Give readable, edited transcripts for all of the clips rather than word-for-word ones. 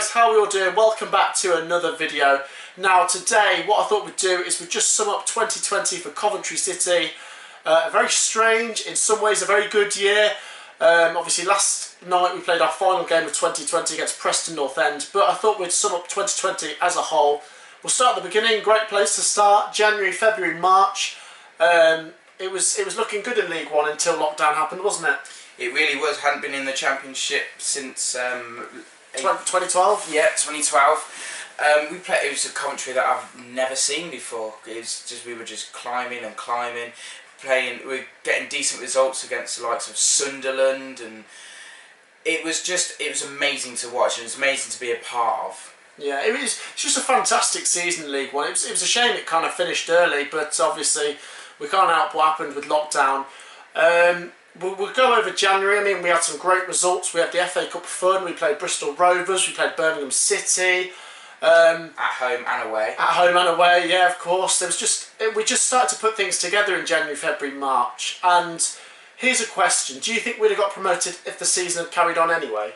guys, how are we all doing? Welcome back to another video. Now today what I thought we'd do is we'd just sum up 2020 for Coventry City. A very strange, in some ways a very good year. Obviously last night we played our final game of 2020 against Preston North End, but I thought we'd sum up 2020 as a whole. We'll start at the beginning. Great place to start. January, February, March. It was looking good in League One until lockdown happened, wasn't it? It really was. Hadn't been in the Championship since 2012. Yeah, 2012. We played. It was a Coventry that I've never seen before. It was just we were just climbing and climbing, playing. We were getting decent results against the likes of Sunderland, and it was amazing to watch, and it was amazing to be a part of. Yeah, it's just a fantastic season in League One. It was a shame it kind of finished early, but obviously we can't help what happened with lockdown. We'll go over January. I mean, we had some great results. We had the FA Cup fun. We played Bristol Rovers. We played Birmingham City. At home and away. At home and away, yeah, of course. We just started to put things together in January, February, March. And here's a question: do you think we'd have got promoted if the season had carried on anyway?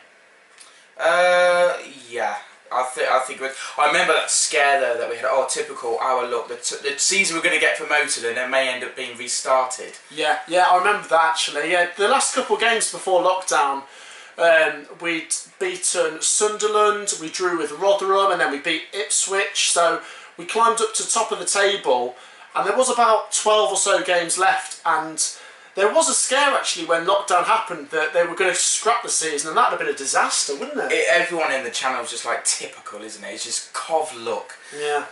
Yeah. I think it was. I remember that scare though that we had. Oh, typical. Our luck. The season we're going to get promoted and it may end up being restarted. Yeah, I remember that actually. Yeah, the last couple of games before lockdown, we'd beaten Sunderland, we drew with Rotherham, and then we beat Ipswich. So we climbed up to top of the table, and there was about 12 or so games left, and there was a scare actually when lockdown happened that they were going to scrap the season, and that would have been a disaster, wouldn't it? Everyone in the channel was just like, typical, isn't it? It's just Cov luck. Yeah.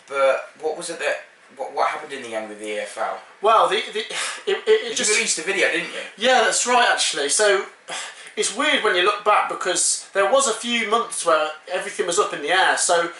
But what was it that... What happened in the end with the EFL? Well, you released a video, didn't you? Yeah, that's right actually. So it's weird when you look back because there was a few months where everything was up in the air. So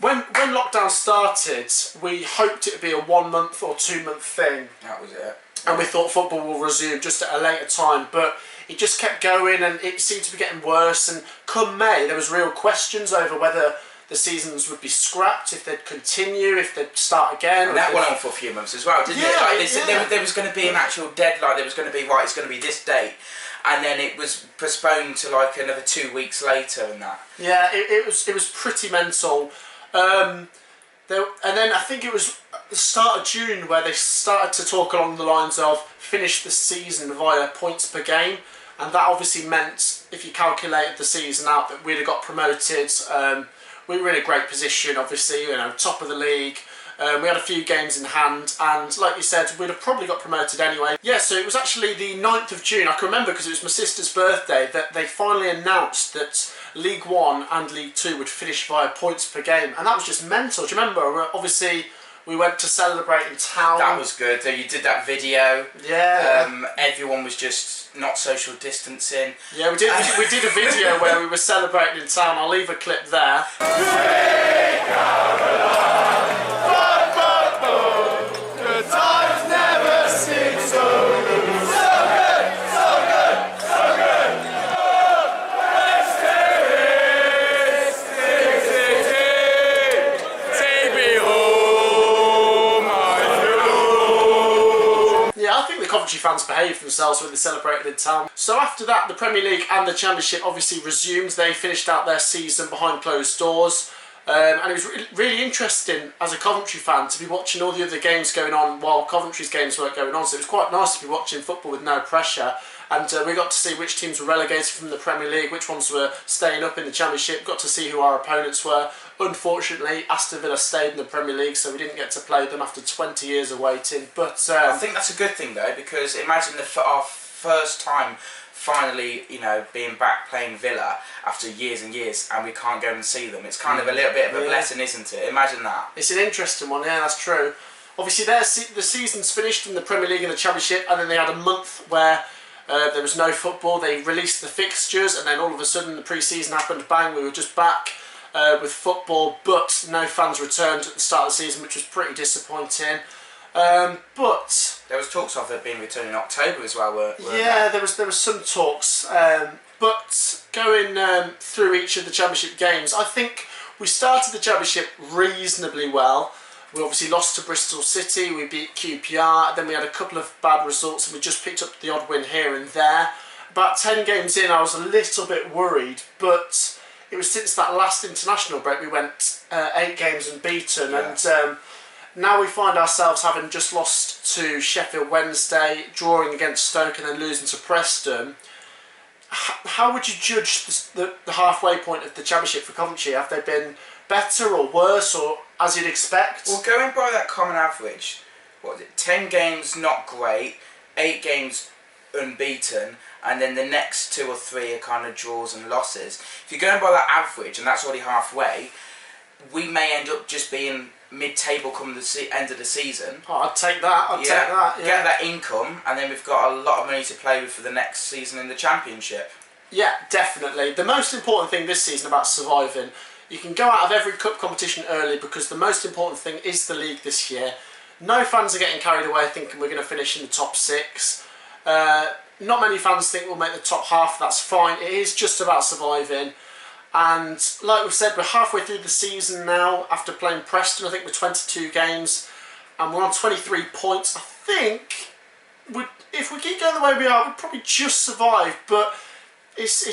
when lockdown started, we hoped it would be a 1 month or 2 month thing. That was it. And we thought football will resume just at a later time, but it just kept going and it seemed to be getting worse. And come May, there was real questions over whether the seasons would be scrapped, if they'd continue, if they'd start again. And that went on for a few months as well, didn't it? Like they said there was going to be an actual deadline. There was going to be, right, it's going to be this date. And then it was postponed to like another 2 weeks later and that. Yeah, it was pretty mental. And then I think it was the start of June where they started to talk along the lines of finish the season via points per game, and that obviously meant if you calculated the season out that we'd have got promoted. We were in a great position, obviously, you know, top of the league. We had a few games in hand, and like you said, we'd have probably got promoted anyway. Yeah, so it was actually the 9th of June, I can remember because it was my sister's birthday, that they finally announced that League One and League Two would finish via points per game, and that was just mental. Do you remember? Obviously, we went to celebrate in town. That was good. You did that video. Yeah. Everyone was just not social distancing. Yeah, we did a video where we were celebrating in town. I'll leave a clip there. Coventry fans behaved themselves when they celebrated in town. So after that, the Premier League and the Championship obviously resumed. They finished out their season behind closed doors. And it was really interesting as a Coventry fan to be watching all the other games going on while Coventry's games weren't going on. So it was quite nice to be watching football with no pressure. And we got to see which teams were relegated from the Premier League, which ones were staying up in the Championship, got to see who our opponents were. Unfortunately, Aston Villa stayed in the Premier League, so we didn't get to play them after 20 years of waiting. But I think that's a good thing though, because imagine our first time finally, you know, being back playing Villa after years and years, and we can't go and see them. It's kind of a little bit of a blessing, isn't it? Imagine that. It's an interesting one, yeah, that's true. Obviously, the season's finished in the Premier League and the Championship, and then they had a month where there was no football. They released the fixtures, and then all of a sudden the pre-season happened. Bang, we were just back with football, but no fans returned at the start of the season, which was pretty disappointing. But there was talks of it being returned in October as well, weren't yeah, there was some talks. But going through each of the Championship games, I think we started the Championship reasonably well. We obviously lost to Bristol City, we beat QPR, then we had a couple of bad results and we just picked up the odd win here and there. About 10 games in I was a little bit worried, but it was since that last international break we went 8 games unbeaten, Yeah. and now we find ourselves having just lost to Sheffield Wednesday, drawing against Stoke and then losing to Preston. How would you judge the halfway point of the Championship for Coventry? Have they been better or worse, or as you'd expect? Well, going by that common average, what is it? 10 games not great, 8 games unbeaten, and then the next 2 or 3 are kind of draws and losses. If you're going by that average, and that's already halfway, we may end up just being mid-table come the end of the season. Oh, I'd take that. I'd take that. Yeah. Get that income, and then we've got a lot of money to play with for the next season in the Championship. Yeah, definitely. The most important thing this season about surviving, you can go out of every cup competition early because the most important thing is the league this year. No fans are getting carried away thinking we're going to finish in the top 6. Not many fans think we'll make the top half. That's fine. It is just about surviving. And like we've said, we're halfway through the season now after playing Preston. I think we're 22 games and we're on 23 points. I think if we keep going the way we are, we'll probably just survive. But it's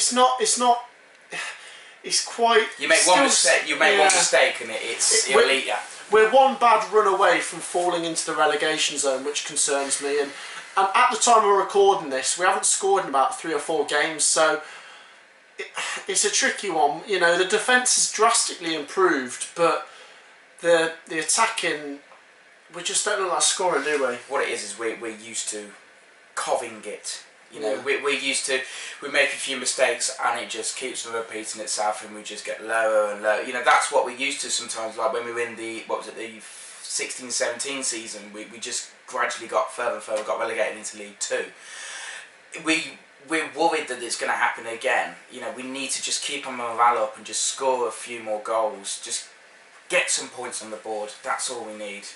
quite. You make one mistake. You make one mistake, and it'll eat you. We're one bad run away from falling into the relegation zone, which concerns me. And at the time we're recording this, we haven't scored in about 3 or 4 games, so it's a tricky one. You know, the defence has drastically improved, but the attacking, we just don't look like scoring, do we? What it is we're used to coving it. You know, we're used to, we make a few mistakes and it just keeps repeating itself and we just get lower and lower. You know, that's what we're used to sometimes. Like when we win the 16-17 season, we just gradually got further and further, got relegated into League 2. We're worried that it's going to happen again. You know, we need to just keep our morale up and just score a few more goals. Just get some points on the board. That's all we need.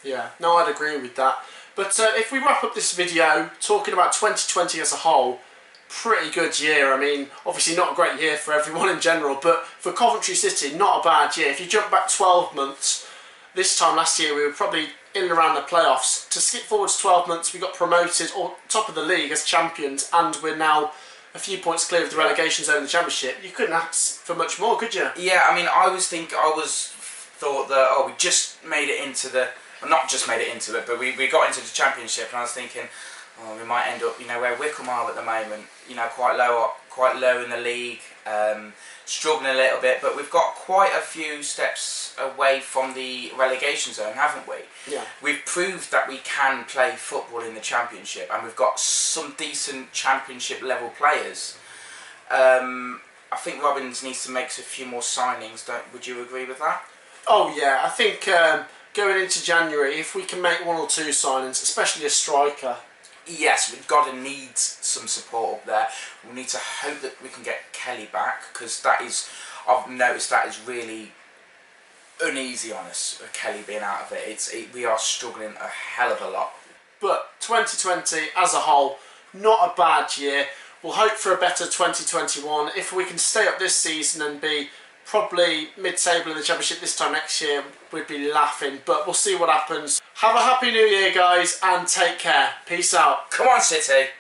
Yeah, no, I'd agree with that. But if we wrap up this video talking about 2020 as a whole, pretty good year. I mean, obviously not a great year for everyone in general, but for Coventry City, not a bad year. If you jump back 12 months, this time last year we were probably in and around the playoffs. To skip forward to 12 months, we got promoted or top of the league as champions, and we're now a few points clear of the relegation zone in the Championship. You couldn't ask for much more, could you? Yeah, I mean, I thought that, we just made it into the. Well, not just made it into it, but we got into the Championship, and I was thinking, we might end up, you know, where Wycombe are at the moment, you know, quite low in the league, struggling a little bit, but we've got quite a few steps away from the relegation zone, haven't we? Yeah. We've proved that we can play football in the Championship, and we've got some decent Championship level players. I think Robbins needs to make a few more signings. Would you agree with that? Oh yeah, I think. Going into January, if we can make 1 or 2 signings, especially a striker. Yes, we've got to need some support up there. We need to hope that we can get Kelly back, because I've noticed that is really uneasy on us, Kelly being out of it. We are struggling a hell of a lot. But 2020 as a whole, not a bad year. We'll hope for a better 2021. If we can stay up this season and be probably mid-table in the Championship this time next year, we'd be laughing, but we'll see what happens. Have a happy new year, guys, and take care. Peace out. Come on, City.